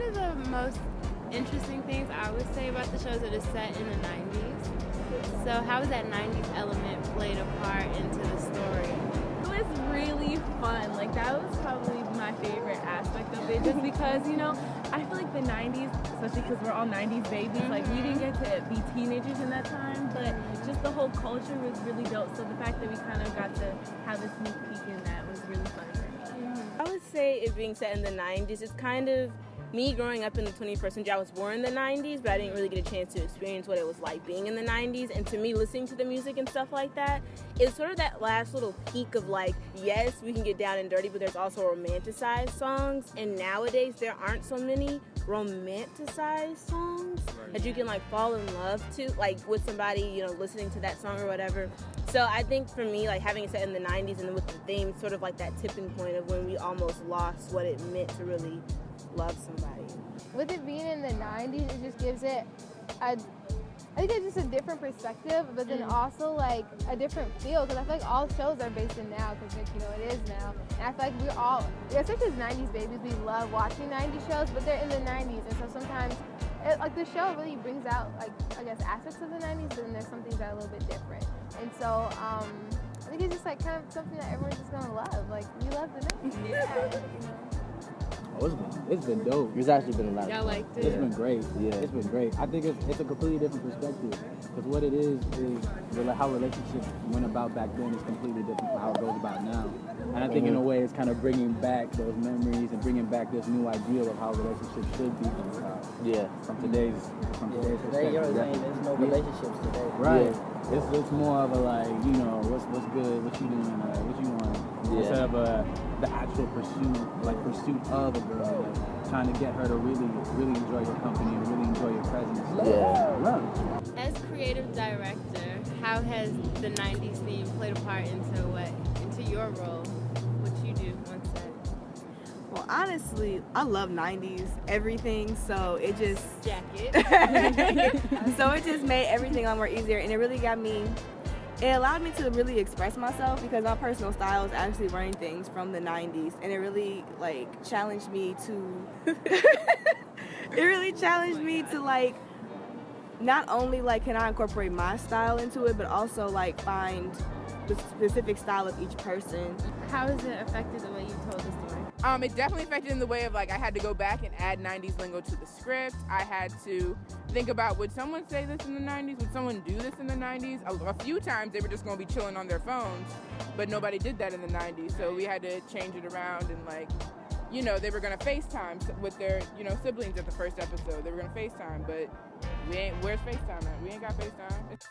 of the most interesting things I would say about the show is that it's set in the 90s. So how has that 90s element played a part into the story? It was really fun. Like, that was probably my favorite aspect of it, just because, you know, I feel like the 90s, especially because we're all 90s babies, like, we didn't get to be teenagers in that time, but just the whole culture was really dope. So the fact that we kind of got to have a sneak peek in that was really fun for me. I would say it being set in the 90s, it's kind of me growing up in the 21st century. I was born in the 90s, but I didn't really get a chance to experience what it was like being in the 90s. And to me, listening to the music and stuff like that, it's sort of that last little peak of like, yes, we can get down and dirty, but there's also romanticized songs. And nowadays, there aren't so many romanticized songs that you can like fall in love to, like with somebody, you know, listening to that song or whatever. So I think for me, like having it set in the 90s and then with the theme, sort of like that tipping point of when we almost lost what it meant to really love somebody. With it being in the 90s, it just gives it I think it's just a different perspective, but then also like a different feel, because I feel like all shows are based in now, because you know it is now. And I feel like we're all, especially as 90s babies, we love watching 90s shows, but they're in the 90s, and so sometimes like the show really brings out like I guess aspects of the 90s, but then there's some things that are a little bit different. And so I think it's just like kind of something that everyone's just gonna love. Like we love the 90s. Yeah, you know. Oh, it's been dope. It's actually been a lot of Y'all fun. liked it? It's been great. Yeah. It's been great. I think it's a completely different perspective. Because what it is how relationships went about back then is completely different from how it goes about now. And I think in a way it's kind of bringing back those memories and bringing back this new ideal of how relationships should be from today's Today, perspective. you're saying there's no relationships today. Right. It's more of a like, you know, what's good, what you doing, what you want. Instead of the actual pursuit of a girl, like, trying to get her to really enjoy your company and really enjoy your presence. Yeah. As creative director, how has the 90s theme played a part into your role, what you do on set? Well, honestly, I love 90s everything, so it just Jacket. so it just made everything a lot more easier, and it allowed me to really express myself, because my personal style is actually wearing things from the 90s, and it really like challenged me to like not only like can I incorporate my style into it, but also like find the specific style of each person. How has it affected the way you told the story? It definitely affected in the way of like I had to go back and add 90s lingo to the script. I had to think about, would someone say this in the 90s? Would someone do this in the 90s? A few times they were just going to be chilling on their phones, but nobody did that in the 90s. So we had to change it around, and like, you know, they were going to FaceTime with their, you know, siblings at the first episode. They were going to FaceTime, but where's FaceTime at? We ain't got FaceTime.